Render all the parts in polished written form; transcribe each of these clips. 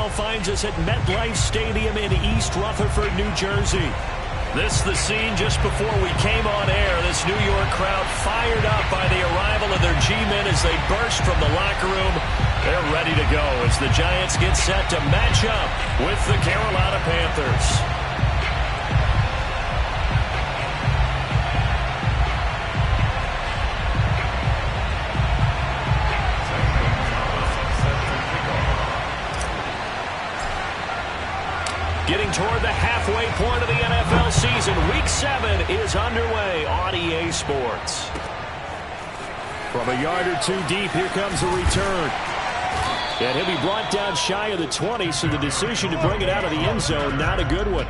now finds us at MetLife Stadium in East Rutherford, New Jersey. This is the scene just before we came on air. This New York crowd fired up by the arrival of their G-men as they burst from the locker room. They're ready to go as the Giants get set to match up with the Carolina Panthers. Getting toward the halfway point of the NFL season. Week 7 is underway on EA Sports. From a yard or two deep, here comes a return. And he'll be brought down shy of the 20, so the decision to bring it out of the end zone, not a good one.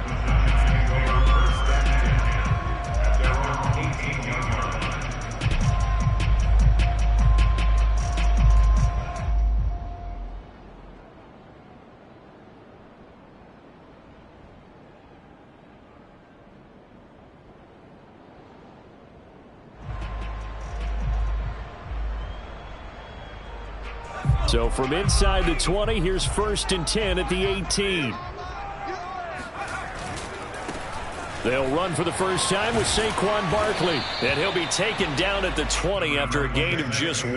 So from inside the 20, here's 1st and 10 at the 18. They'll run for the first time with Saquon Barkley. And he'll be taken down at the 20 after a gain of just 1.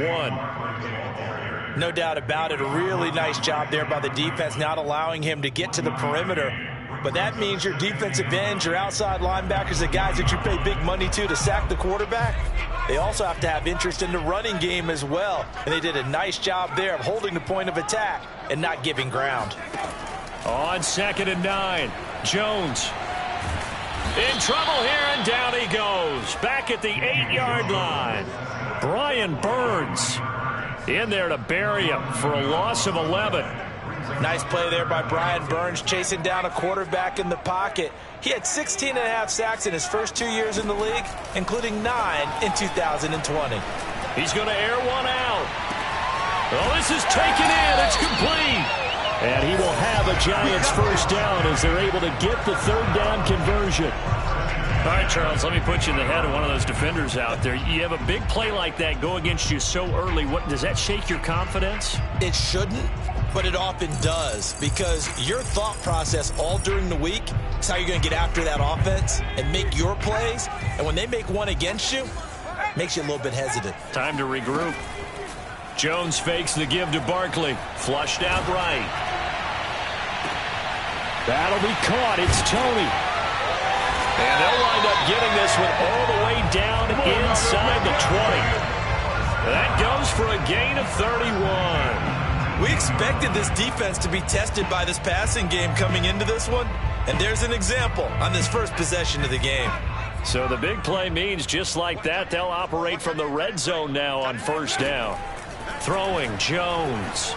No doubt about it. A really nice job there by the defense, not allowing him to get to the perimeter. But that means your defensive ends, your outside linebackers, the guys that you pay big money to sack the quarterback, they also have to have interest in the running game as well. And they did a nice job there of holding the point of attack and not giving ground. On 2nd and 9, Jones in trouble here, and down he goes. Back at the 8-yard line. Brian Burns in there to bury him for a loss of 11. Nice play there by Brian Burns, chasing down a quarterback in the pocket. He had 16.5 sacks in his first 2 years in the league, including 9 in 2020. He's going to air one out. Oh, this is taken in. It's complete. And he will have a Giants first down as they're able to get the 3rd down conversion. All right, Charles, let me put you in the head of one of those defenders out there. You have a big play like that go against you so early. Does that shake your confidence? It shouldn't, but it often does, because your thought process all during the week is how you're going to get after that offense and make your plays. And when they make one against you, it makes you a little bit hesitant. Time to regroup. Jones fakes the give to Barkley. Flushed out right. That'll be caught. It's Tony. And they'll wind up getting this one all the way down inside the 20. That goes for a gain of 31. We expected this defense to be tested by this passing game coming into this one, and there's an example on this first possession of the game. So the big play means just like that, they'll operate from the red zone now on 1st down. Throwing Jones.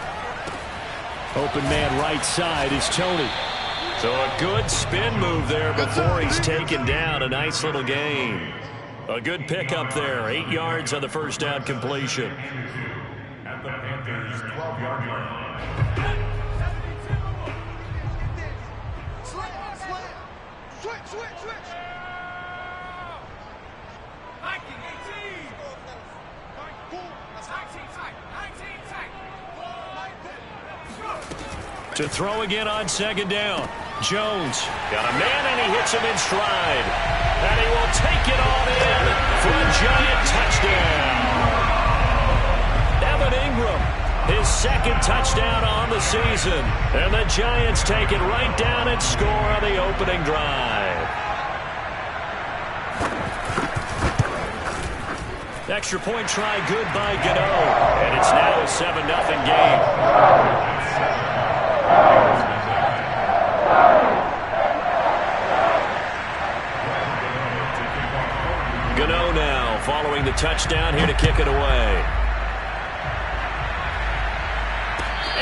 Open man right side is Tony. So a good spin move there before he's taken down. A nice little gain. A good pickup there. 8 yards on the 1st down completion. At the Panthers' 12-yard line. Switch. To throw again on 2nd down. Jones got a man, and he hits him in stride. And he will take it on in for a Giant touchdown. Evan Ingram, his 2nd touchdown on the season. And the Giants take it right down and score on the opening drive. Extra point try good by Gano. And it's now a 7-0 game. Gano now following the touchdown, here to kick it away.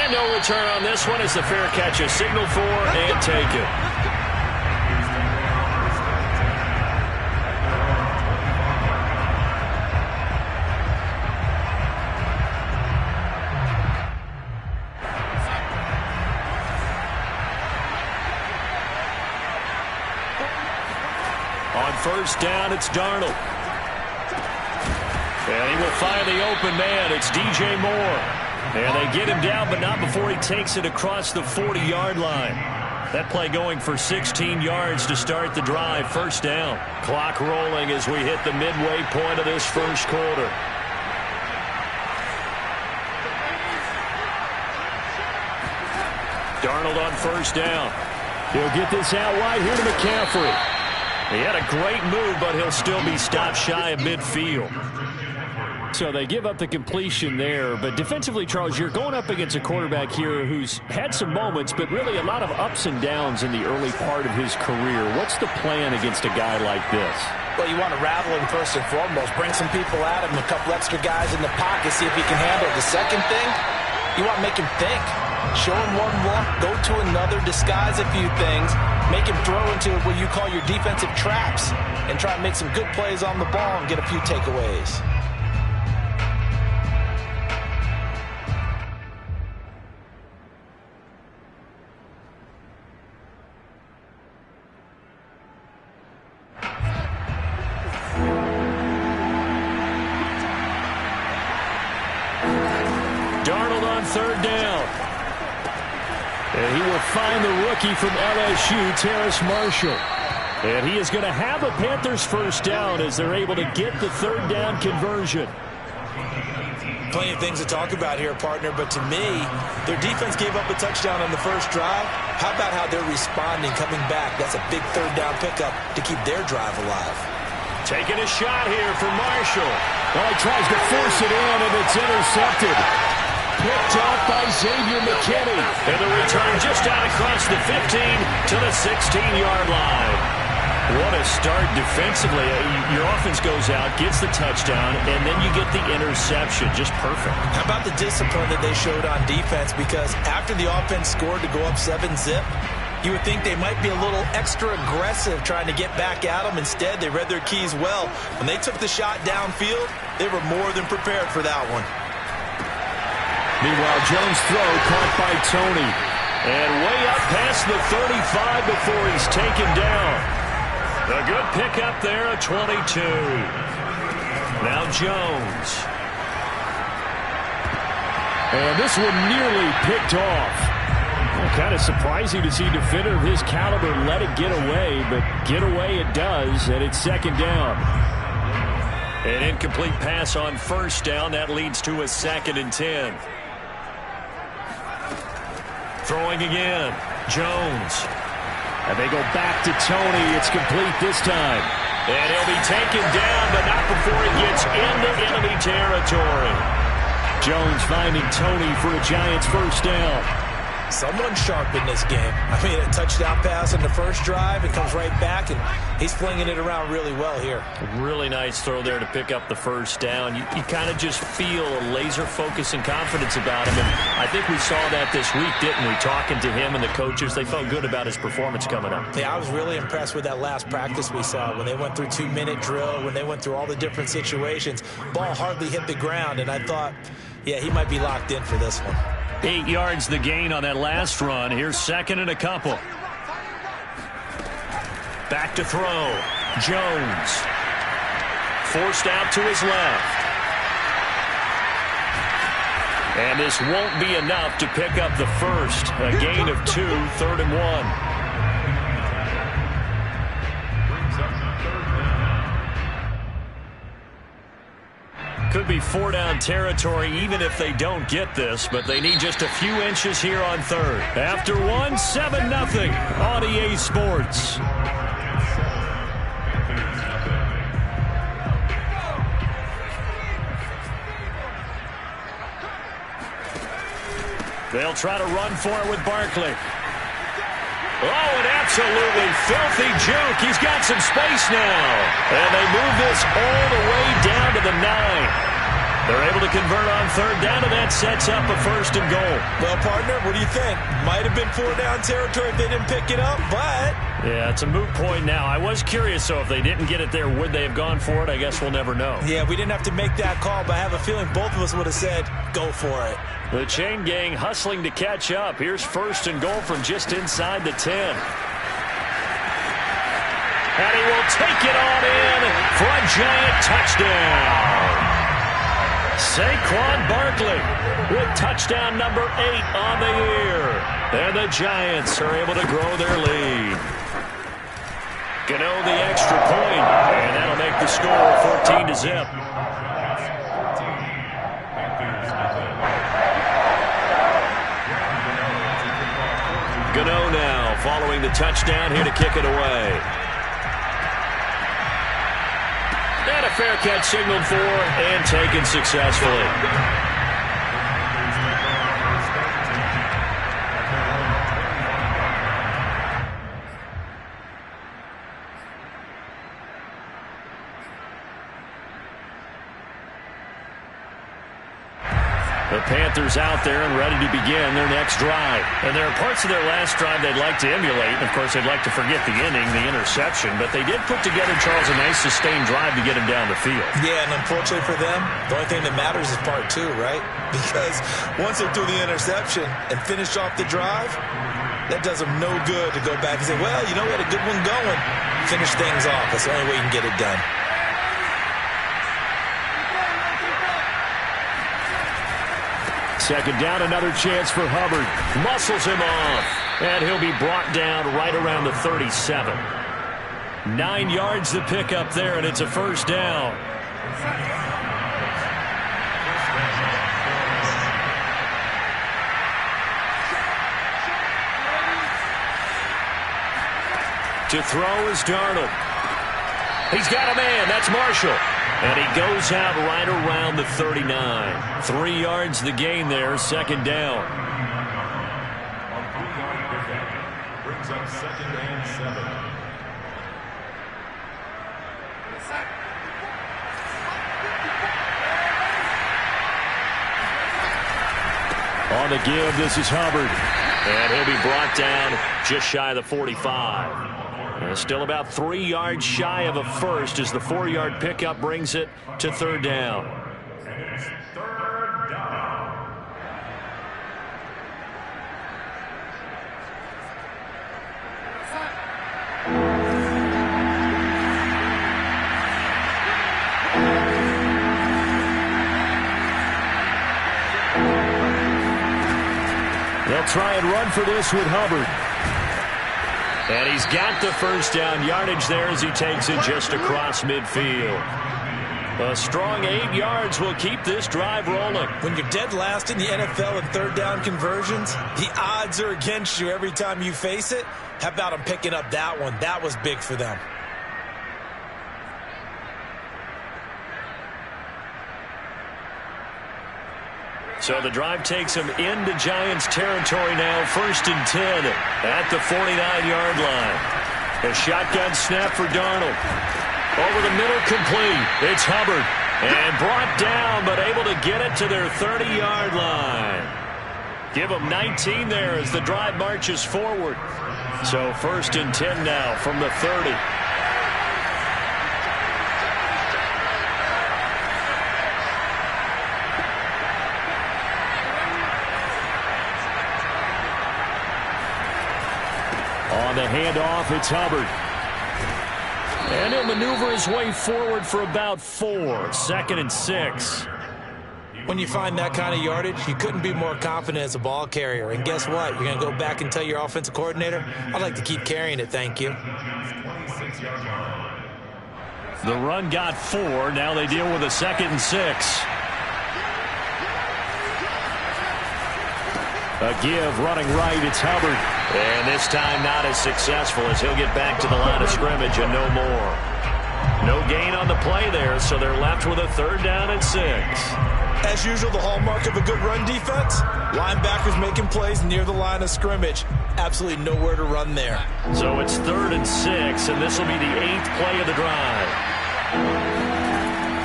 And no return on this one as the fair catch is signaled for and taken. On 1st down, it's Darnold. And he will find the open man. It's DJ Moore. And they get him down, but not before he takes it across the 40-yard line. That play going for 16 yards to start the drive. First down. Clock rolling as we hit the midway point of this first quarter. Darnold on first down. He'll get this out wide here to McCaffrey. He had a great move, but he'll still be stopped shy of midfield. So they give up the completion there. But defensively, Charles, you're going up against a quarterback here who's had some moments, but really a lot of ups and downs in the early part of his career. What's the plan against a guy like this? Well, you want to rattle him first and foremost. Bring some people at him, a couple extra guys in the pocket, see if he can handle it. The second thing, you want to make him think. Show him one look, go to another, disguise a few things, make him throw into what you call your defensive traps, and try to make some good plays on the ball and get a few takeaways. Darnold on third down. And he will find the rookie from LSU, Terrace Marshall. And he is going to have a Panthers first down as they're able to get the third down conversion. Plenty of things to talk about here, partner, but to me, their defense gave up a touchdown on the first drive. How about how they're responding, coming back? That's a big third down pickup to keep their drive alive. Taking a shot here for Marshall. Well, he tries to force it in, and it's intercepted. Picked off by Xavier McKinney. And the return just out across the 15 to the 16-yard line. What a start defensively. Your offense goes out, gets the touchdown, and then you get the interception. Just perfect. How about the discipline that they showed on defense? Because after the offense scored to go up 7-zip, you would think they might be a little extra aggressive trying to get back at them. Instead, they read their keys well. When they took the shot downfield, they were more than prepared for that one. Meanwhile, Jones' throw caught by Tony. And way up past the 35 before he's taken down. A good pickup there at 22. Now Jones. And this one nearly picked off. Well, kind of surprising to see a defender of his caliber let it get away, but get away it does, and it's second down. An incomplete pass on first down. That leads to a 2nd and 10. Throwing again. Jones. And they go back to Tony. It's complete this time. And he'll be taken down, but not before he gets into enemy territory. Jones finding Tony for a Giants first down. Someone sharp in this game. I mean, a touchdown pass on the first drive. It comes right back, and he's flinging it around really well here. Really nice throw there to pick up the first down. You kind of just feel a laser focus and confidence about him. And I think we saw that this week, didn't we? Talking to him and the coaches, they felt good about his performance coming up. Yeah, I was really impressed with that last practice we saw when they went through 2-minute drill, when they went through all the different situations. Ball hardly hit the ground, and I thought, yeah, he might be locked in for this one. 8 yards the gain on that last run. Here's 2nd and a couple. Back to throw. Jones. Forced out to his left. And this won't be enough to pick up the first. A gain of 2, 3rd and 1. Could be 4-down territory even if they don't get this, but they need just a few inches here on 3rd. After 1, 7-0 on EA Sports. They'll try to run for it with Barkley. Oh, an absolutely filthy juke. He's got some space now. And they move this all the way down to the 9. They're able to convert on 3rd down, and that sets up a 1st and goal. Well, partner, what do you think? Might have been 4-down territory if they didn't pick it up, but... Yeah, it's a moot point now. I was curious, so if they didn't get it there, would they have gone for it? I guess we'll never know. Yeah, we didn't have to make that call, but I have a feeling both of us would have said, go for it. The chain gang hustling to catch up. Here's 1st and goal from just inside the 10. And he will take it on in for a Giant touchdown. Saquon Barkley with touchdown number 8 on the year. And the Giants are able to grow their lead. Gano the extra point, and that'll make the score 14-0. Gano now following the touchdown here to kick it away. And a fair catch signaled for and taken successfully. The Panthers out there and ready to begin their next drive. And there are parts of their last drive they'd like to emulate. And, of course, they'd like to forget the inning, the interception. But they did put together, Charles, a nice sustained drive to get him down the field. Yeah, and unfortunately for them, the only thing that matters is part 2, right? Because once they threw the interception and finished off the drive, that does them no good to go back and say, well, you know what, a good one going. Finish things off. That's the only way you can get it done. Second down, another chance for Hubbard. Muscles him off. And he'll be brought down right around the 37. 9 yards to pick up there, and it's a first down. To throw is Darnold. He's got a man. That's Marshall. And he goes out right around the 39. 3 yards the gain there, second down. On 3-yard pickup. Brings up 2nd and 7. On the give, this is Hubbard. And he'll be brought down just shy of the 45. Still about 3 yards shy of a first as the 4-yard pickup brings it to third down. And it's 3rd down. They'll try and run for this with Hubbard. And he's got the first down yardage there as he takes it just across midfield. A strong 8 yards will keep this drive rolling. When you're dead last in the NFL in third down conversions, the odds are against you every time you face it. How about them picking up that one? That was big for them. So the drive takes him into Giants territory now. 1st and 10 at the 49-yard line. A shotgun snap for Darnold. Over the middle, complete. It's Hubbard. And brought down, but able to get it to their 30-yard line. Give them 19 there as the drive marches forward. So 1st and 10 now from the 30. On the handoff, it's Hubbard. And he'll maneuver his way forward for about 4. 2nd and 6. When you find that kind of yardage, you couldn't be more confident as a ball carrier. And guess what? You're going to go back and tell your offensive coordinator, I'd like to keep carrying it, thank you. The run got 4. Now they deal with a 2nd and 6. A give, running right, it's Hubbard. And this time not as successful as he'll get back to the line of scrimmage and no more. No gain on the play there, so they're left with a 3rd down and 6. As usual, the hallmark of a good run defense, linebackers making plays near the line of scrimmage. Absolutely nowhere to run there. So it's 3rd and 6, and this will be the 8th play of the drive.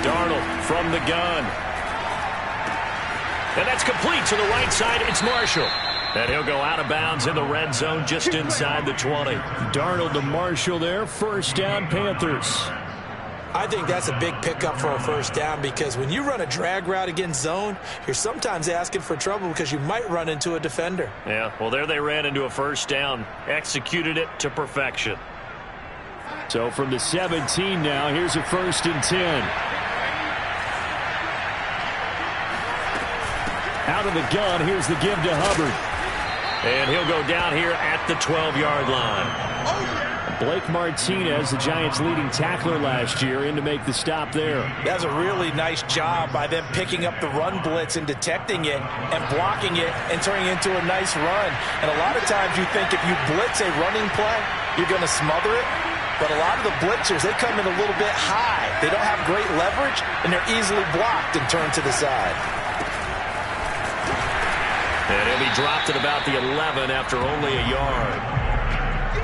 Darnold from the gun. And that's complete to the right side. It's Marshall. And he'll go out of bounds in the red zone just inside the 20. Darnold to Marshall there. First down, Panthers. I think that's a big pickup for a first down because when you run a drag route against zone, you're sometimes asking for trouble because you might run into a defender. Yeah, well, there they ran into a first down. Executed it to perfection. So from the 17 now, here's a 1st and 10. Out of the gun, here's the give to Hubbard. And he'll go down here at the 12-yard line. Blake Martinez, the Giants' leading tackler last year, in to make the stop there. That's a really nice job by them picking up the run blitz and detecting it and blocking it and turning it into a nice run. And a lot of times you think if you blitz a running play, you're going to smother it. But a lot of the blitzers, they come in a little bit high. They don't have great leverage, and they're easily blocked and turned to the side. And he'll be dropped at about the 11 after only a yard.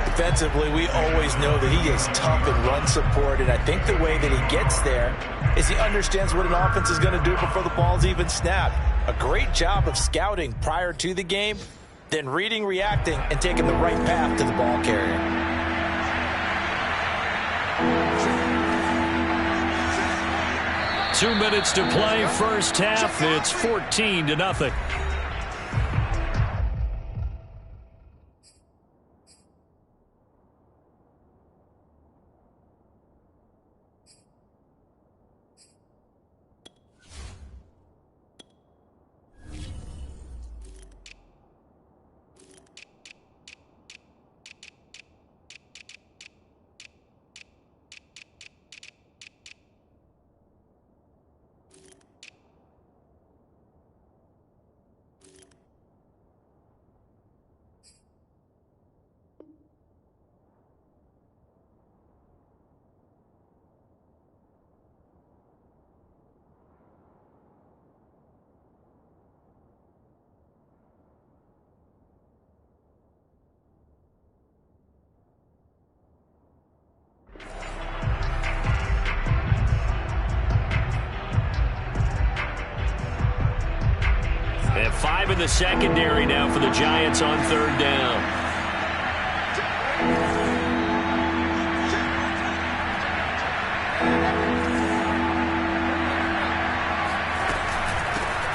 Defensively, we always know that he is tough in run support, and I think the way that he gets there is he understands what an offense is going to do before the ball's even snapped. A great job of scouting prior to the game, then reading, reacting, and taking the right path to the ball carrier. Two minutes to play, first half. It's 14-0. And 5 in the secondary now for the Giants on third down.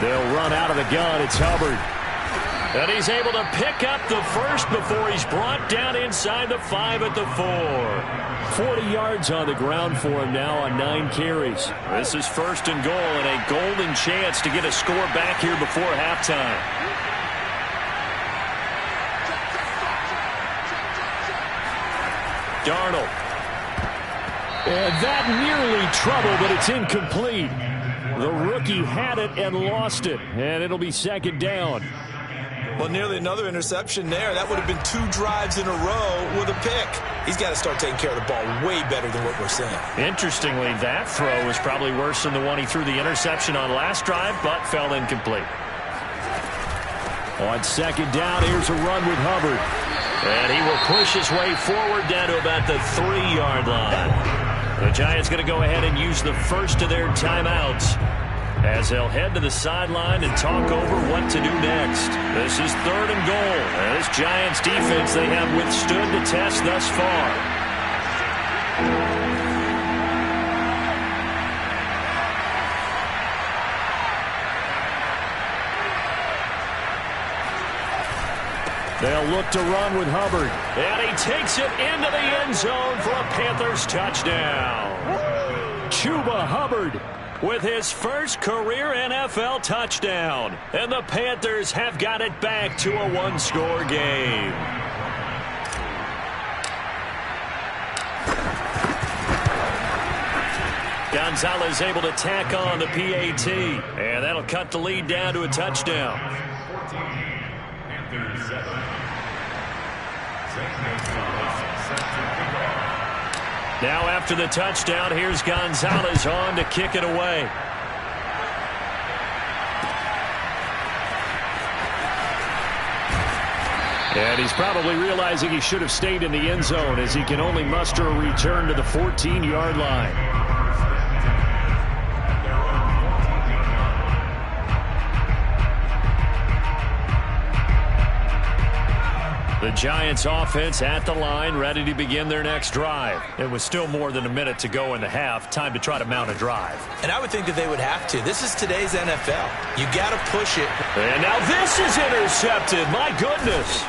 They'll run out of the gun. It's Hubbard. And he's able to pick up the first before he's brought down inside the 5 at the 4. 40 yards on the ground for him now on 9 carries. This is first and goal and a golden chance to get a score back here before halftime. Darnold. And that nearly trouble, but it's incomplete. The rookie had it and lost it, and it'll be second down. Well, nearly another interception there. That would have been 2 drives in a row with a pick. He's got to start taking care of the ball way better than what we're seeing. Interestingly, that throw was probably worse than the one he threw the interception on last drive, but fell incomplete. On second down, here's a run with Hubbard. And he will push his way forward down to about the 3-yard line. The Giants going to go ahead and use the first of their timeouts as they'll head to the sideline and talk over what to do next. This is third and goal. And this Giants defense, they have withstood the test thus far. They'll look to run with Hubbard. And he takes it into the end zone for a Panthers touchdown. Chuba Hubbard with his first career NFL touchdown. And the Panthers have got it back to a 1-score game. Gonzalez able to tack on the PAT. And that'll cut the lead down to a touchdown. 14, Panthers 7. Now after the touchdown, here's Gonzalez on to kick it away. And he's probably realizing he should have stayed in the end zone as he can only muster a return to the 14-yard line. The Giants offense at the line, ready to begin their next drive. It was still more than a minute to go in the half. Time to try to mount a drive. And I would think that they would have to. This is today's NFL. You got to push it. And now this is intercepted. My goodness.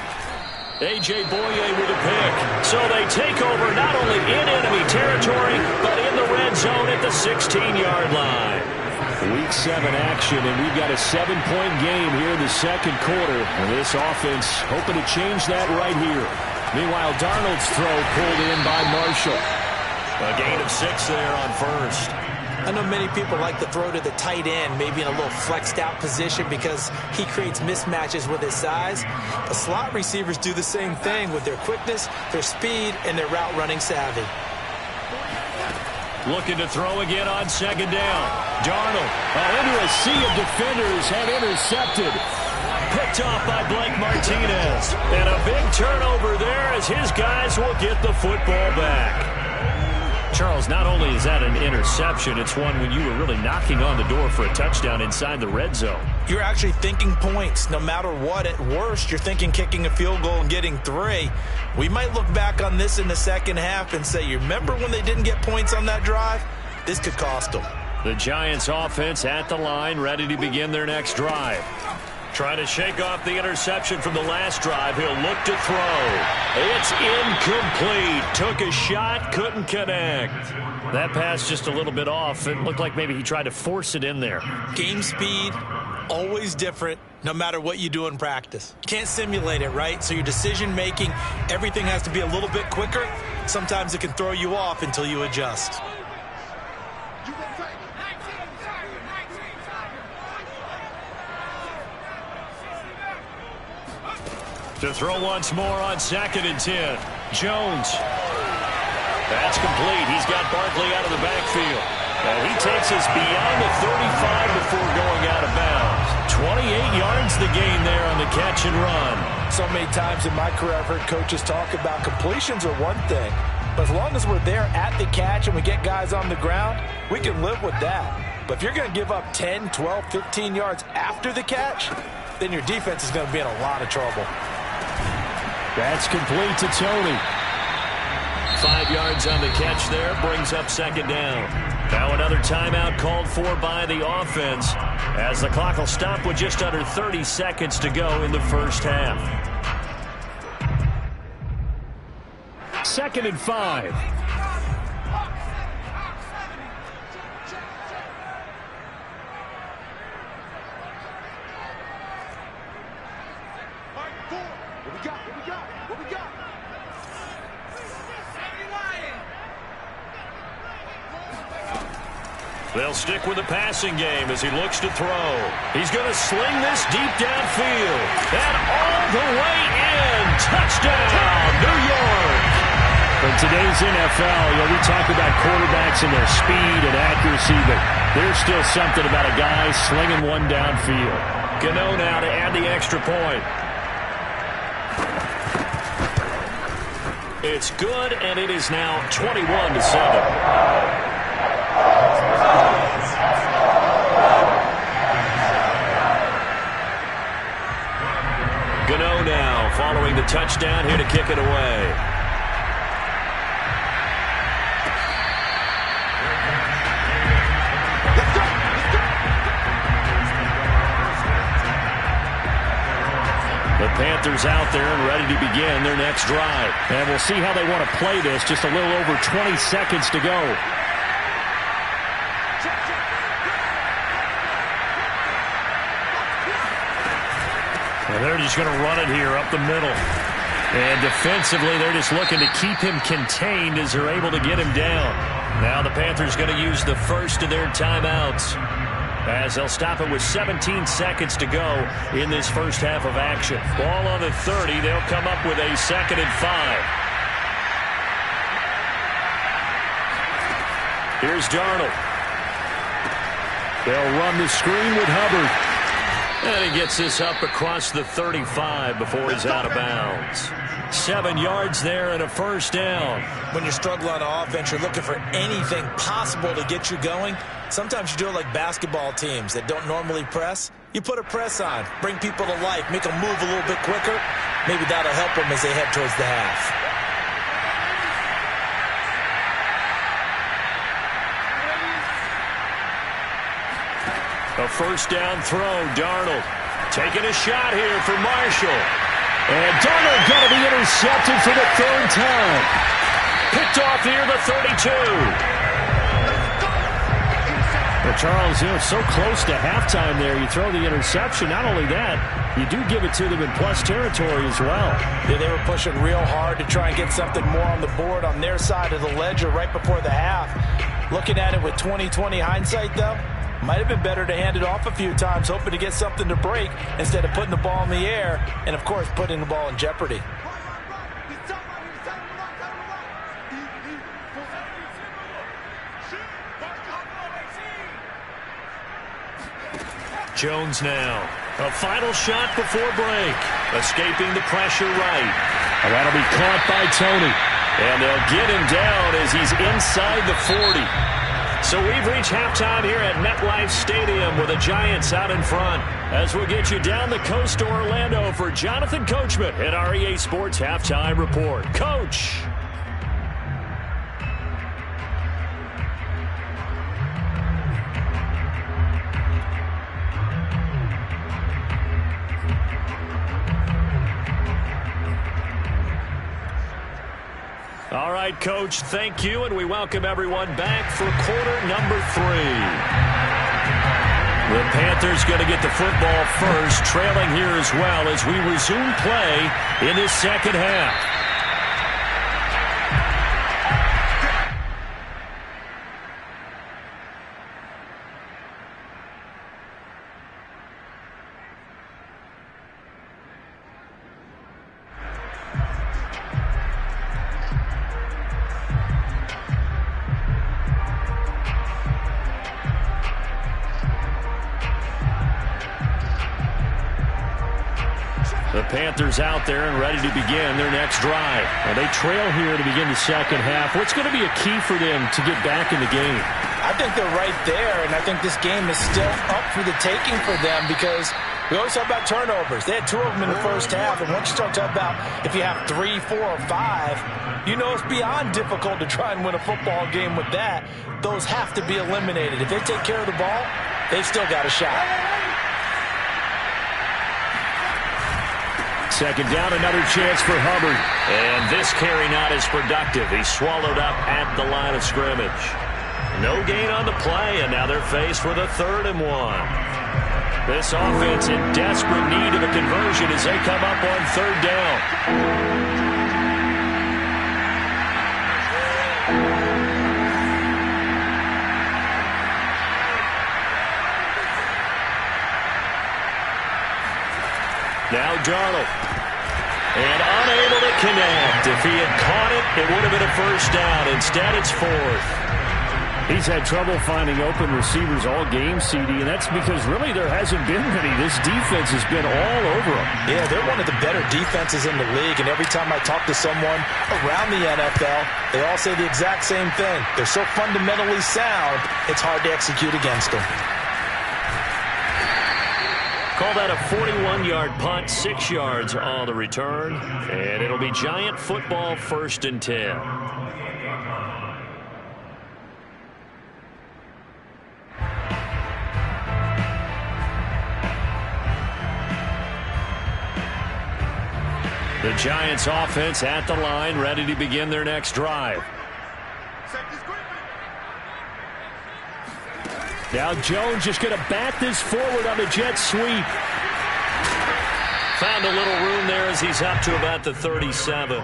A.J. Boye with a pick. So they take over not only in enemy territory, but in the red zone at the 16-yard line. Week 7 action, and we've got a 7-point game here in the second quarter. And this offense hoping to change that right here. Meanwhile, Darnold's throw pulled in by Marshall. A gain of 6 there on first. I know many people like to throw to the tight end, maybe in a little flexed out position because he creates mismatches with his size. But slot receivers do the same thing with their quickness, their speed, and their route running savvy. Looking to throw again on second down. Darnold into a sea of defenders and intercepted. Picked off by Blake Martinez. And a big turnover there as his guys will get the football back. Charles, not only is that an interception, it's one when you were really knocking on the door for a touchdown inside the red zone. You're actually thinking points. No matter what, at worst, you're thinking kicking a field goal and getting 3. We might look back on this in the second half and say, you remember when they didn't get points on that drive? This could cost them. The Giants offense at the line, ready to begin their next drive. Trying to shake off the interception from the last drive. He'll look to throw. It's incomplete. Took a shot, couldn't connect. That pass just a little bit off. It looked like maybe he tried to force it in there. Game speed, always different, no matter what you do in practice. Can't simulate it, right? So your decision making, everything has to be a little bit quicker. Sometimes it can throw you off until you adjust. To throw once more on 2nd and 10. Jones. That's complete. He's got Barkley out of the backfield. And he takes us beyond the 35 before going out of bounds. 28 yards the gain there on the catch and run. So many times in my career I've heard coaches talk about completions are one thing. But as long as we're there at the catch and we get guys on the ground, we can live with that. But if you're going to give up 10, 12, 15 yards after the catch, then your defense is going to be in a lot of trouble. That's complete to Tony. 5 yards on the catch there, brings up 2nd down. Now another timeout called for by the offense as the clock will stop with just under 30 seconds to go in the first half. 2nd and 5. They'll stick with the passing game as he looks to throw. He's going to sling this deep downfield. And all the way in. Touchdown, New York. In today's NFL, we talk about quarterbacks and their speed and accuracy, but there's still something about a guy slinging one downfield. Gano now to add the extra point. It's good, and it is now 21-7. Gano now following the touchdown here to kick it away. The Panthers out there and ready to begin their next drive. And we'll see how they want to play this. Just a little over 20 seconds to go. And they're just going to run it here up the middle. And defensively, they're just looking to keep him contained as they're able to get him down. Now the Panthers going to use the first of their timeouts as they'll stop it with 17 seconds to go in this first half of action. Ball on the 30. They'll come up with a 2nd and 5. Here's Darnold. They'll run the screen with Hubbard. And he gets this up across the 35 before he's out of bounds. 7 yards there and a first down. When you're struggling on offense, you're looking for anything possible to get you going. Sometimes you do it like basketball teams that don't normally press. You put a press on, bring people to life, make them move a little bit quicker. Maybe that'll help them as they head towards the half. A first down throw, Darnold. Taking a shot here for Marshall. And Darnold going to be intercepted for the 3rd time. Picked off near the 32. Well, Charles, so close to halftime there. You throw the interception. Not only that, you do give it to them in plus territory as well. Yeah, they were pushing real hard to try and get something more on the board on their side of the ledger right before the half. Looking at it with 20/20 hindsight, though, might have been better to hand it off a few times, hoping to get something to break instead of putting the ball in the air and, of course, putting the ball in jeopardy. Jones now. A final shot before break. Escaping the pressure right. And that'll be caught by Tony. And they'll get him down as he's inside the 40. So we've reached halftime here at MetLife Stadium with the Giants out in front. As we'll get you down the coast to Orlando for Jonathan Coachman at our EA Sports Halftime Report. Coach. All right, Coach, thank you, and we welcome everyone back for quarter number 3. The Panthers going to get the football first, trailing here as well as we resume play in this second half. The Panthers out there and ready to begin their next drive. Well, they trail here to begin the second half. What's going to be a key for them to get back in the game? I think they're right there, and I think this game is still up for the taking for them because we always talk about turnovers. They had 2 of them in the first half, and once you start talking about if you have 3, 4, or 5, you know it's beyond difficult to try and win a football game with that. Those have to be eliminated. If they take care of the ball, they've still got a shot. Second down, another chance for Hubbard. And this carry not as productive. He's swallowed up at the line of scrimmage. No gain on the play, and now they're faced with a 3rd and 1. This offense in desperate need of a conversion as they come up on 3rd down. Now Darnold. And unable to connect. If he had caught it, it would have been a first down. Instead, it's 4th. He's had trouble finding open receivers all game, CD, and that's because really there hasn't been many. This defense has been all over them. Yeah, they're one of the better defenses in the league, and every time I talk to someone around the NFL, they all say the exact same thing. They're so fundamentally sound, it's hard to execute against them. Call that a 41-yard punt, 6 yards on the return, and it'll be Giant football 1st and 10. The Giants offense at the line, ready to begin their next drive. Now Jones just going to bat this forward on the jet sweep. Found a little room there as he's up to about the 37.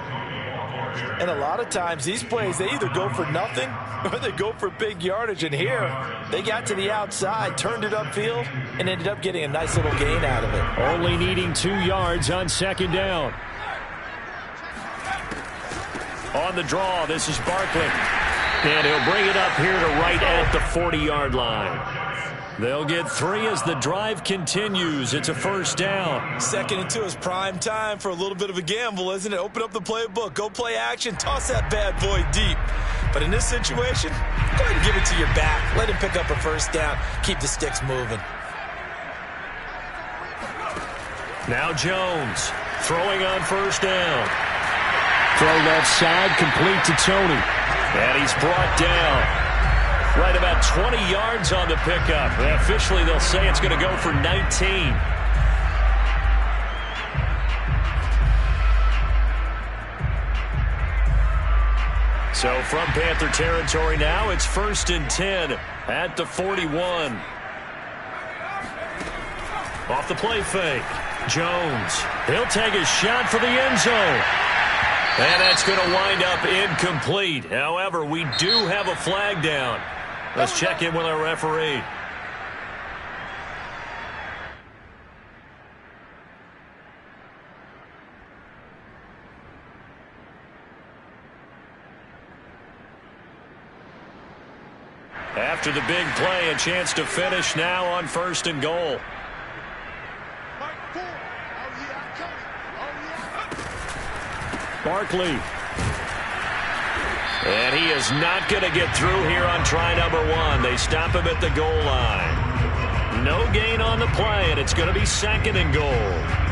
And a lot of times these plays, they either go for nothing or they go for big yardage. And here, they got to the outside, turned it upfield, and ended up getting a nice little gain out of it. Only needing 2 yards on 2nd down. On the draw, this is Barkley. And he'll bring it up here to right at the 40-yard line. They'll get 3 as the drive continues. It's a first down. 2nd and 2 is prime time for a little bit of a gamble, isn't it? Open up the playbook, go play action, toss that bad boy deep. But in this situation, go ahead and give it to your back. Let him pick up a first down. Keep the sticks moving. Now Jones throwing on first down. Throw left side, complete to Tony. And he's brought down right about 20 yards on the pickup. And officially, they'll say it's going to go for 19. So from Panther territory now, it's 1st and 10 at the 41. Off the play fake. Jones. He'll take a shot for the end zone. And that's going to wind up incomplete. However, we do have a flag down. Let's check in with our referee. After the big play, a chance to finish now on 1st and goal. Barkley. And he is not going to get through here on try number 1. They stop him at the goal line. No gain on the play, and it's going to be 2nd and goal.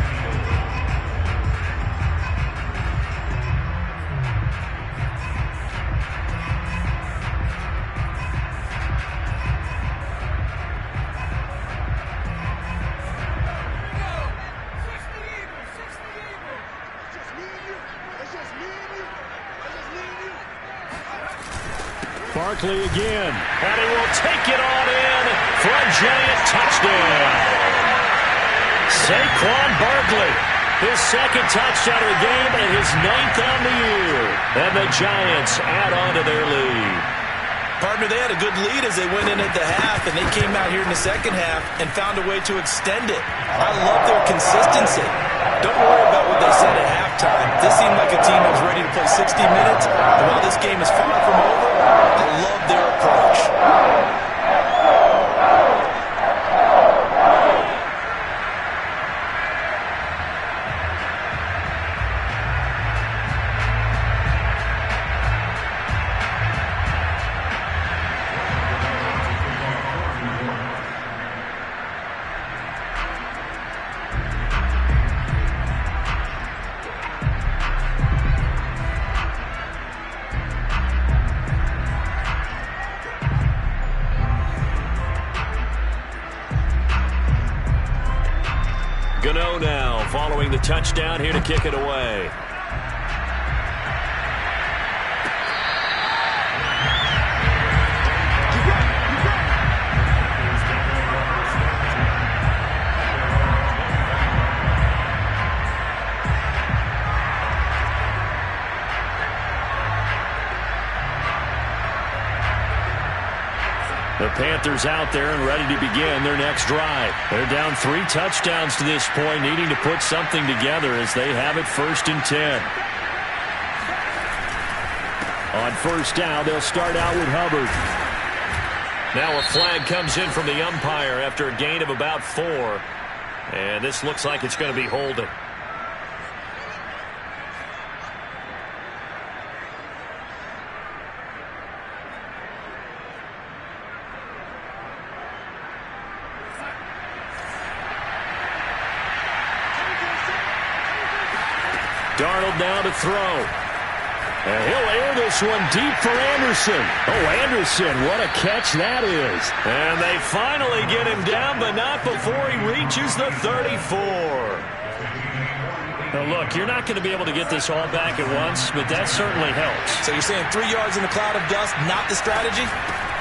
Barkley again, and he will take it on in for a giant touchdown. Saquon Barkley, his 2nd touchdown of the game and his 9th on the year. And the Giants add on to their lead. Partner, they had a good lead as they went in at the half, and they came out here in the 2nd half and found a way to extend it. I love their consistency. Don't worry about what they said at halftime. This seemed like a team that was ready to play 60 minutes. And while this game is far from over, I love their approach. Gano now following the touchdown here to kick it away. The Panthers out there and ready to begin their next drive. They're down 3 touchdowns to this point, needing to put something together as they have it 1st and 10. On 1st down, they'll start out with Hubbard. Now a flag comes in from the umpire after a gain of about 4. And this looks like it's going to be holding. Darnold now to throw. And he'll air this one deep for Anderson. Oh, Anderson, what a catch that is. And they finally get him down, but not before he reaches the 34. Now, look, you're not going to be able to get this all back at once, but that certainly helps. So you're saying 3 yards in a cloud of dust, not the strategy?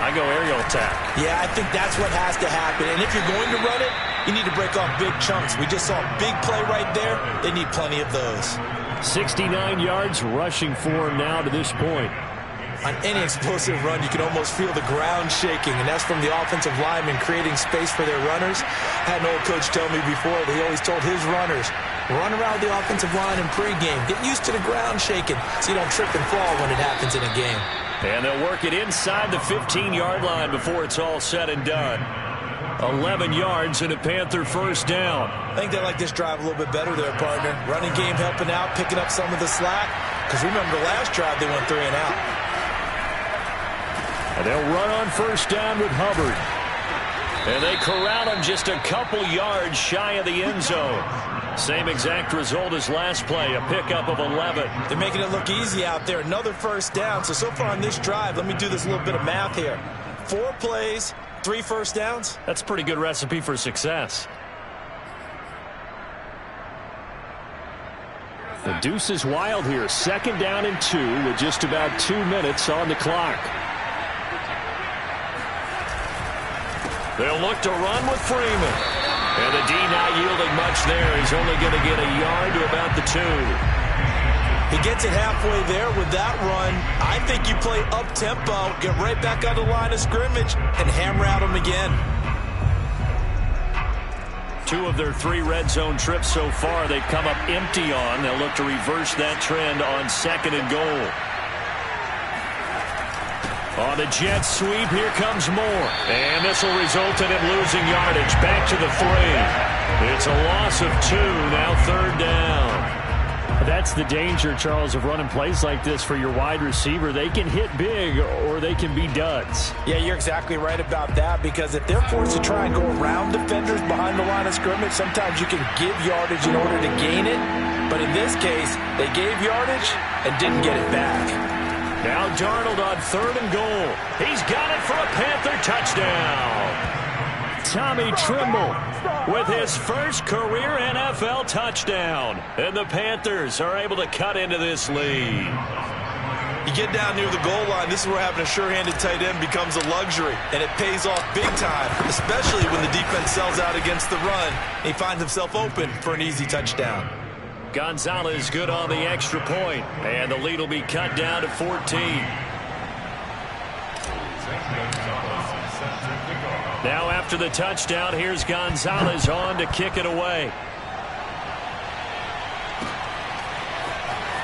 I go aerial attack. Yeah, I think that's what has to happen. And if you're going to run it, you need to break off big chunks. We just saw a big play right there. They need plenty of those. 69 yards rushing for him now to this point. On any explosive run, you can almost feel the ground shaking, and that's from the offensive linemen creating space for their runners. I had an old coach tell me before that he always told his runners, run around the offensive line in pregame. Get used to the ground shaking so you don't trip and fall when it happens in a game. And they'll work it inside the 15-yard line before it's all said and done. 11 yards and a Panther 1st down. I think they like this drive a little bit better there, partner. Running game helping out, picking up some of the slack. Because remember, the last drive they went 3 and out. And they'll run on 1st down with Hubbard. And they corral him just a couple yards shy of the end zone. Same exact result as last play, a pickup of 11. They're making it look easy out there. Another 1st down. So far on this drive, let me do this little bit of math here. 4 plays, 3 1st downs. That's a pretty good recipe for success. The deuce is wild here. 2nd down and 2 with just about 2 minutes on the clock. They'll look to run with Freeman. And the D not yielding much there. He's only going to get a yard to about the 2. He gets it halfway there with that run. I think you play up-tempo, get right back on the line of scrimmage, and hammer at him again. 2 of their 3 red zone trips so far they've come up empty on. They'll look to reverse that trend on 2nd and goal. On the jet sweep, here comes Moore. And this will result in him losing yardage. Back to the 3. It's a loss of 2, now 3rd down. That's the danger, Charles, of running plays like this for your wide receiver. They can hit big or they can be duds. Yeah, you're exactly right about that, because if they're forced to try and go around defenders behind the line of scrimmage, sometimes you can give yardage in order to gain it. But in this case, they gave yardage and didn't get it back. Now Darnold on 3rd and goal. He's got it for a Panther touchdown. Tommy Trimble with his first career NFL touchdown. And the Panthers are able to cut into this lead. You get down near the goal line, this is where having a sure-handed tight end becomes a luxury. And it pays off big time, especially when the defense sells out against the run. He finds himself open for an easy touchdown. Gonzalez good on the extra point. And the lead will be cut down to 14. Now after the touchdown, here's Gonzalez on to kick it away.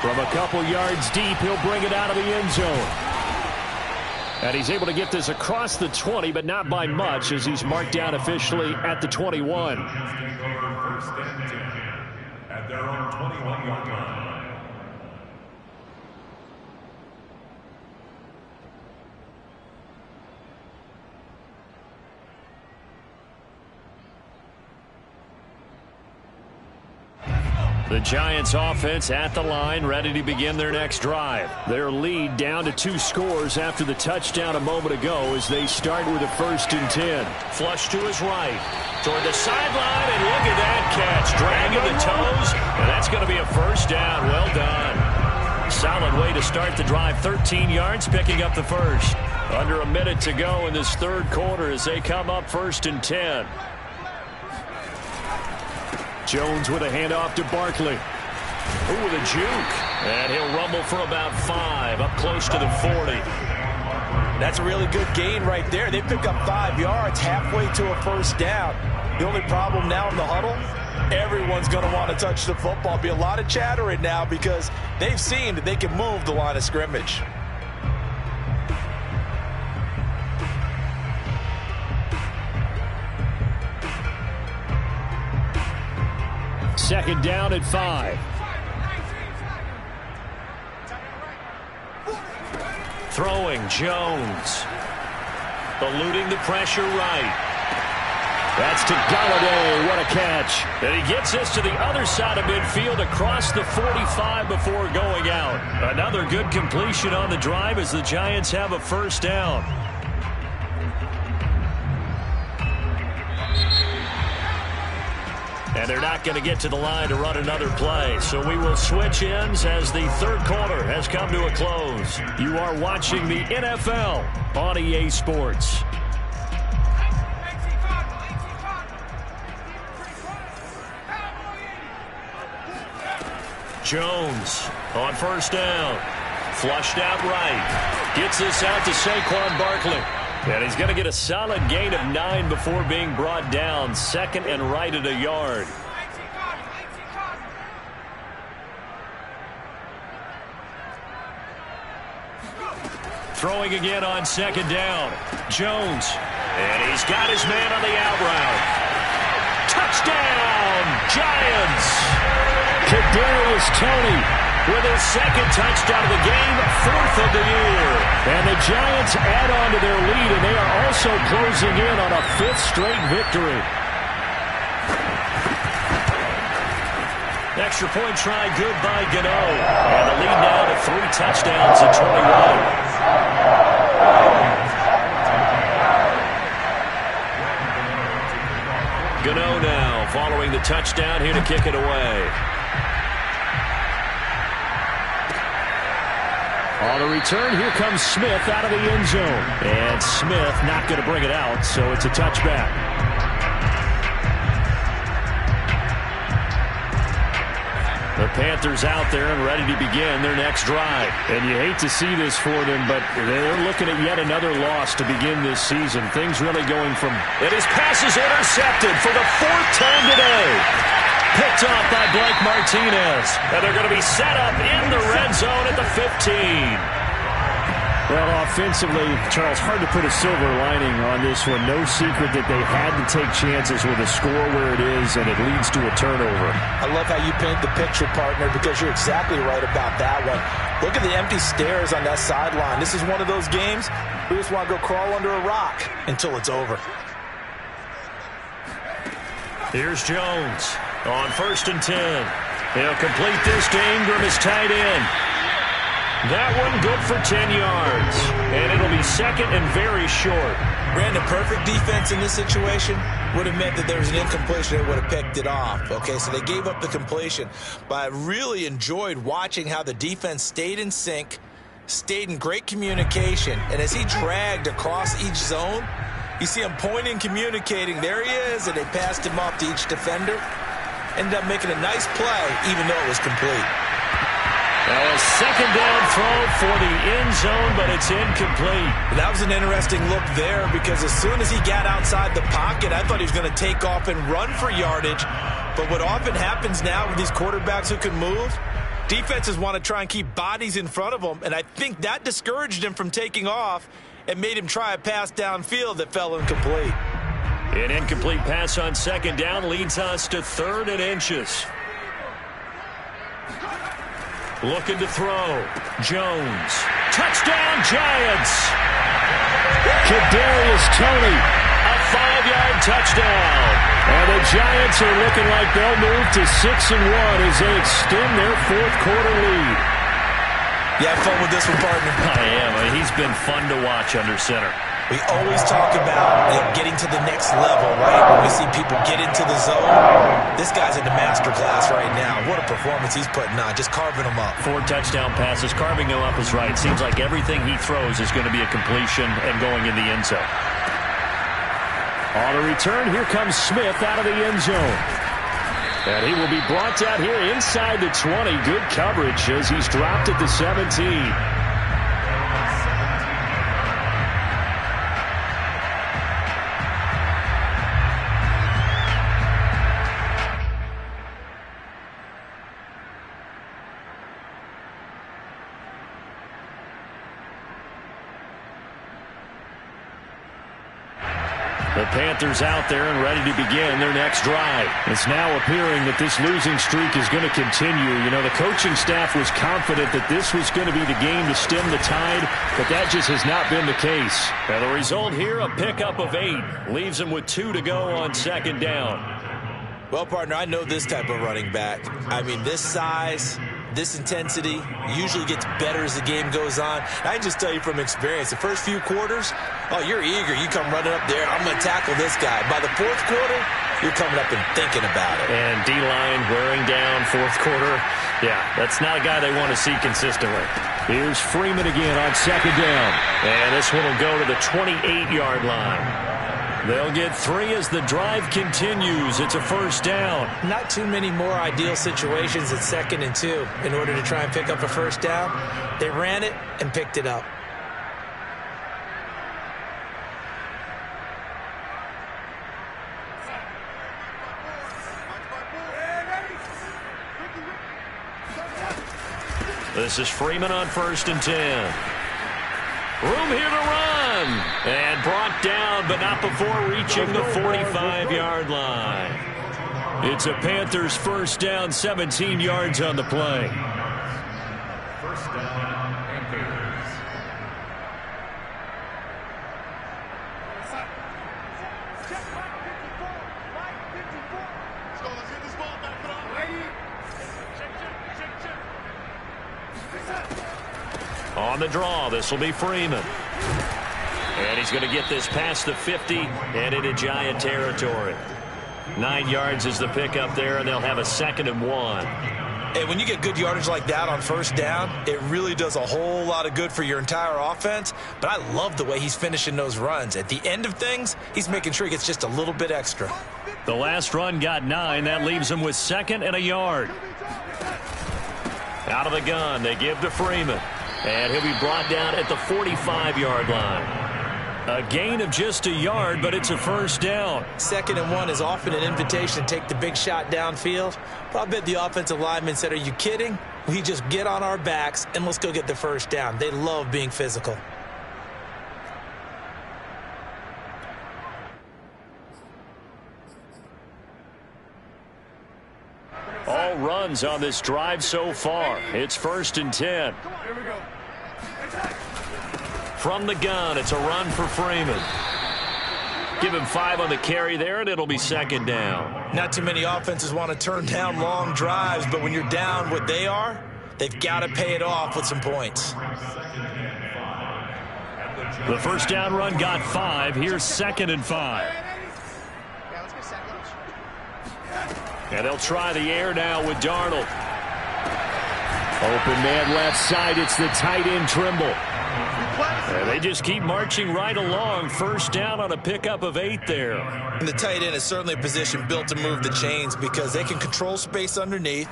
From a couple yards deep, he'll bring it out of the end zone. And he's able to get this across the 20, but not by much, as he's marked down officially at the 21. At their own 21-yard line. The Giants offense at the line, ready to begin their next drive. Their lead down to 2 scores after the touchdown a moment ago as they start with a 1st and 10. Flush to his right, toward the sideline, and look at that catch. Dragging the toes, and that's going to be a 1st down. Well done. Solid way to start the drive. 13 yards, picking up the 1st. Under a minute to go in this 3rd quarter as they come up 1st and 10. Jones with a handoff to Barkley. Ooh, with a juke. And he'll rumble for about 5, up close to the 40. That's a really good gain right there. They pick up 5 yards halfway to a 1st down. The only problem now in the huddle, everyone's going to want to touch the football. Be a lot of chattering now because they've seen that they can move the line of scrimmage. Second down at 5. Throwing Jones. Eluding the pressure right. That's to Galladay. What a catch. And he gets this to the other side of midfield across the 45 before going out. Another good completion on the drive as the Giants have a 1st down. And they're not going to get to the line to run another play. So we will switch ends as the 3rd quarter has come to a close. You are watching the NFL on EA Sports. Jones on 1st down. Flushed out right. Gets this out to Saquon Barkley. And he's going to get a solid gain of 9 before being brought down. 2nd and right at a yard. Throwing again on 2nd down. Jones. And he's got his man on the out route. Touchdown, Giants! Kadarius Toney with his 2nd touchdown of the game, 4th of the year. And the Giants add on to their lead, and they are also closing in on a 5th straight victory. Extra point try good by Gano. And the lead now to 3 touchdowns at 21. Gano now following the touchdown here to kick it away. On the return, here comes Smith out of the end zone. And Smith not going to bring it out, so it's a touchback. The Panthers out there and ready to begin their next drive. And you hate to see this for them, but they're looking at yet another loss to begin this season. Things really going from... And his pass is intercepted for the 4th time today. Picked off by Blake Martinez. And they're going to be set up in the red zone at the 15. Well, offensively, Charles, hard to put a silver lining on this one. No secret that they had to take chances with a score where it is, and it leads to a turnover. I love how you paint the picture, partner, because you're exactly right about that one. Look at the empty stares on that sideline. This is one of those games we just want to go crawl under a rock until it's over. Here's Jones on 1st and 10. He'll complete this to Ingram as tight end. That one good for 10 yards. And it'll be 2nd and very short. Brandon, perfect defense in this situation would have meant that there was an incompletion. They would have picked it off. Okay, so they gave up the completion. But I really enjoyed watching how the defense stayed in sync, stayed in great communication. And as he dragged across each zone, you see him pointing, communicating. There he is, and they passed him off to each defender. Ended up making a nice play, even though it was complete. Well, a 2nd down throw for the end zone, but it's incomplete. That was an interesting look there because as soon as he got outside the pocket, I thought he was going to take off and run for yardage. But what often happens now with these quarterbacks who can move, defenses want to try and keep bodies in front of them, and I think that discouraged him from taking off and made him try a pass downfield that fell incomplete. An incomplete pass on 2nd down leads us to 3rd and inches. Looking to throw. Jones. Touchdown, Giants. Kadarius Toney. A 5-yard touchdown. And the Giants are looking like they'll move to 6-1 as they extend their 4th quarter lead. You have fun with this one, partner? I am. He's been fun to watch under center. We always talk about getting to the next level, right? When we see people get into the zone, this guy's in the master class right now. What a performance he's putting on, just carving them up. 4 touchdown passes, carving them up is right. Seems like everything he throws is going to be a completion and going in the end zone. On a return, here comes Smith out of the end zone. And he will be brought down here inside the 20. Good coverage as he's dropped at the 17. The Panthers out there and ready to begin their next drive. It's now appearing that this losing streak is going to continue. You know, the coaching staff was confident that this was going to be the game to stem the tide, but that just has not been the case. And the result here, a pickup of 8. Leaves them with 2 to go on 2nd down. Well, partner, I know this type of running back. I mean, this size, this intensity usually gets better as the game goes on. I can just tell you from experience, the first few quarters, oh, you're eager. You come running up there, I'm going to tackle this guy. By the 4th quarter, you're coming up and thinking about it. And D-line wearing down 4th quarter. Yeah, that's not a guy they want to see consistently. Here's Freeman again on 2nd down. And this one will go to the 28-yard line. They'll get 3 as the drive continues. It's a 1st down. Not too many more ideal situations at 2nd and 2 in order to try and pick up a 1st down. They ran it and picked it up. This is Freeman on 1st and 10. Room here to run. And brought down, but not before reaching the 45-yard line. It's a Panthers 1st down, 17 yards on the play. 1st down, Panthers. On the draw, this will be Freeman. And he's going to get this past the 50 and into Giant territory. 9 yards is the pickup there, and they'll have a 2nd and 1. And when you get good yardage like that on first down, it really does a whole lot of good for your entire offense. But I love the way he's finishing those runs. At the end of things, he's making sure he gets just a little bit extra. The last run got 9. That leaves him with 2nd and a yard. Out of the gun, they give to Freeman. And he'll be brought down at the 45-yard line. A gain of just a yard, but it's a first down. 2nd and 1 is often an invitation to take the big shot downfield. But I bet the offensive lineman said, are you kidding? We just get on our backs and let's go get the first down. They love being physical. All runs on this drive so far. It's 1st and 10. Here we go. From the gun, it's a run for Freeman. Give him 5 on the carry there, and it'll be 2nd down. Not too many offenses want to turn down long drives, but when you're down what they are, they've got to pay it off with some points. The first down run got 5. Here's 2nd and 5. And they'll try the air now with Darnold. Open man left side. It's the tight end Trimble. And they just keep marching right along. First down on a pickup of 8 there. And the tight end is certainly a position built to move the chains because they can control space underneath.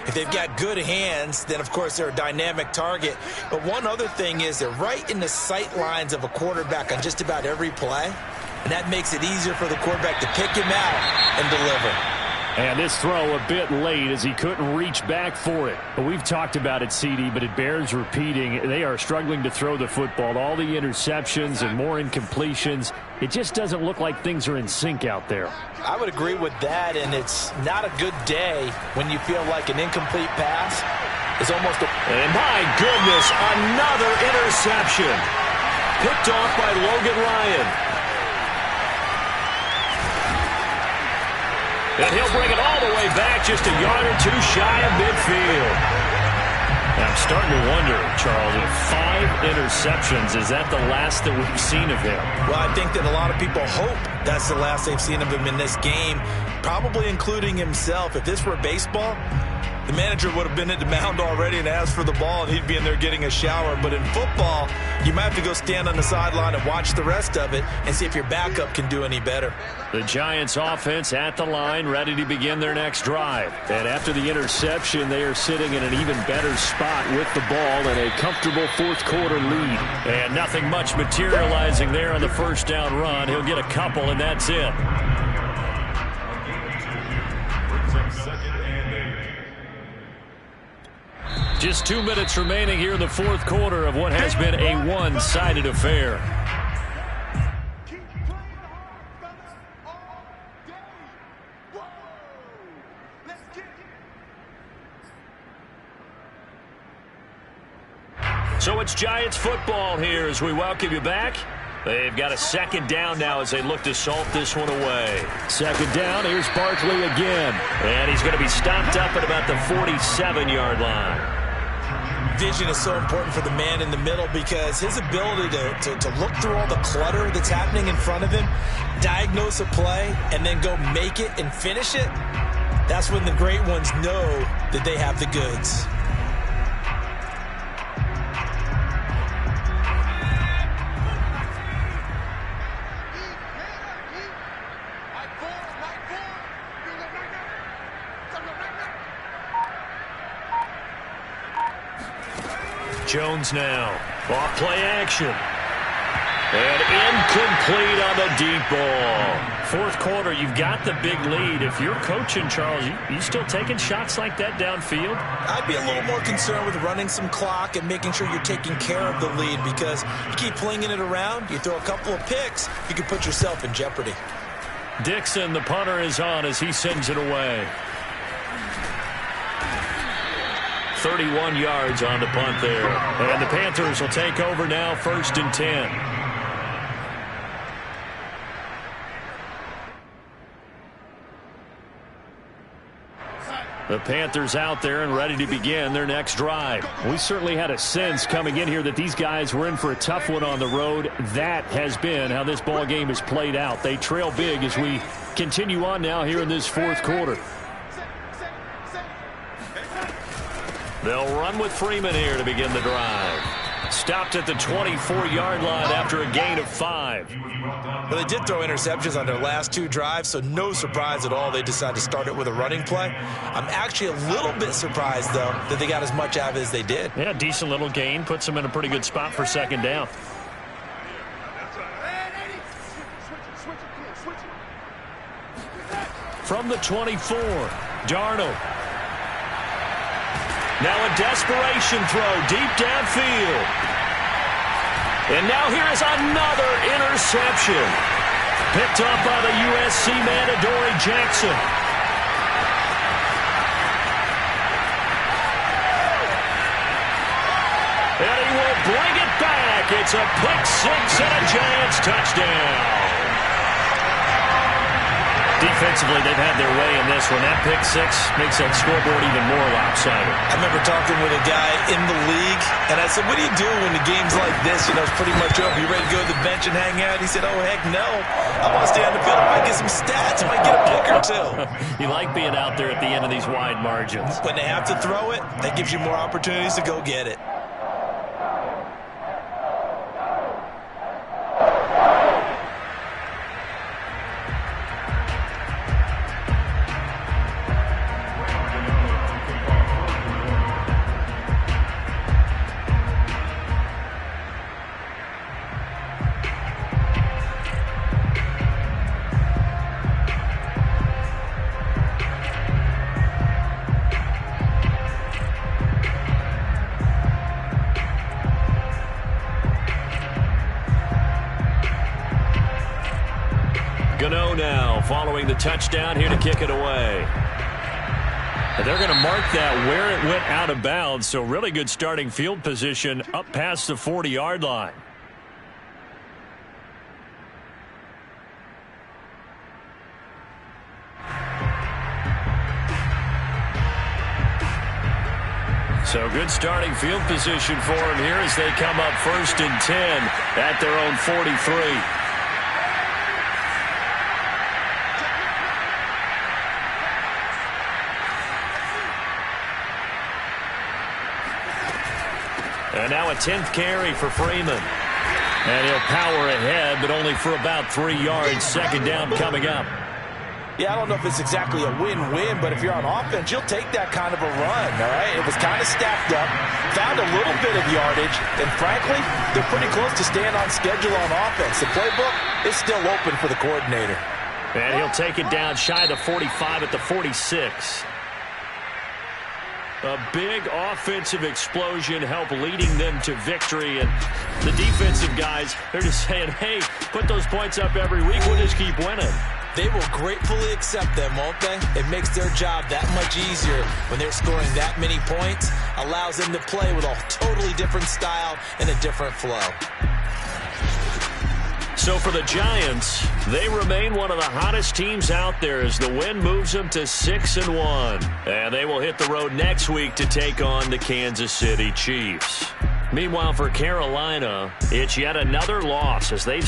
If they've got good hands, then, of course, they're a dynamic target. But one other thing is they're right in the sight lines of a quarterback on just about every play. And that makes it easier for the quarterback to pick him out and deliver. And this throw a bit late as he couldn't reach back for it. But we've talked about it, CD, but it bears repeating. They are struggling to throw the football. All the interceptions and more incompletions. It just doesn't look like things are in sync out there. I would agree with that, and it's not a good day when you feel like an incomplete pass is almost a... And my goodness, another interception. Picked off by Logan Ryan. And he'll bring it all the way back, just a yard or 2 shy of midfield. And I'm starting to wonder, Charles, if 5 interceptions, is that the last that we've seen of him? Well, I think that a lot of people hope that's the last they've seen of him in this game, probably including himself. If this were baseball, the manager would have been at the mound already and asked for the ball, and he'd be in there getting a shower. But in football, you might have to go stand on the sideline and watch the rest of it and see if your backup can do any better. The Giants offense at the line, ready to begin their next drive. And after the interception, they are sitting in an even better spot with the ball and a comfortable fourth-quarter lead. And nothing much materializing there on the first down run. He'll get a couple, and that's it. Just 2 minutes remaining here in the fourth quarter of what has been a one-sided affair. So it's Giants football here as we welcome you back. They've got a 2nd down now as they look to salt this one away. 2nd down, here's Barkley again. And he's going to be stopped up at about the 47-yard line. Vision is so important for the man in the middle because his ability to look through all the clutter that's happening in front of him, diagnose a play, and then go make it and finish it, that's when the great ones know that they have the goods. Jones now. Off play action. And incomplete on the deep ball. Fourth quarter, you've got the big lead. If you're coaching, Charles, you still taking shots like that downfield? I'd be a little more concerned with running some clock and making sure you're taking care of the lead because you keep flinging it around, you throw a couple of picks, you can put yourself in jeopardy. Dixon, the punter, is on as he sends it away. 31 yards on the punt there. And the Panthers will take over now, 1st and 10. The Panthers out there and ready to begin their next drive. We certainly had a sense coming in here that these guys were in for a tough one on the road. That has been how this ball game has played out. They trail big as we continue on now here in this fourth quarter. They'll run with Freeman here to begin the drive. Stopped at the 24-yard line after a gain of 5. Well, they did throw interceptions on their last 2 drives, so no surprise at all they decided to start it with a running play. I'm actually a little bit surprised, though, that they got as much out of it as they did. Yeah, decent little gain. Puts them in a pretty good spot for second down. From the 24, Darnold. Now a desperation throw deep downfield. And now here is another interception. Picked up by the USC man, Adoree Jackson. And he will bring it back. It's a pick 6 and a Giants touchdown. Defensively, they've had their way in this one. That pick 6 makes that scoreboard even more lopsided. I remember talking with a guy in the league, and I said, what do you do when the game's like this? You know, it's pretty much over. You ready to go to the bench and hang out? He said, oh, heck no. I want to stay on the field. I might get some stats. I might get a pick or 2. You like being out there at the end of these wide margins. When they have to throw it, that gives you more opportunities to go get it. Gano now following the touchdown here to kick it away. And they're going to mark that where it went out of bounds, so really good starting field position up past the 40-yard line. So good starting field position for them here as they come up 1st and 10 at their own 43. And now a 10th carry for Freeman. And he'll power ahead, but only for about 3 yards. Second down coming up. Yeah, I don't know if it's exactly a win-win, but if you're on offense, you'll take that kind of a run, all right? It was kind of stacked up, found a little bit of yardage, and frankly, they're pretty close to staying on schedule on offense. The playbook is still open for the coordinator. And he'll take it down shy of the 45 at the 46. A big offensive explosion helped leading them to victory. And the defensive guys, they're just saying, hey, put those points up every week. We'll just keep winning. They will gratefully accept them, won't they? It makes their job that much easier when they're scoring that many points. Allows them to play with a totally different style and a different flow. So for the Giants, they remain one of the hottest teams out there as the win moves them to 6-1. And they will hit the road next week to take on the Kansas City Chiefs. Meanwhile, for Carolina, it's yet another loss as they've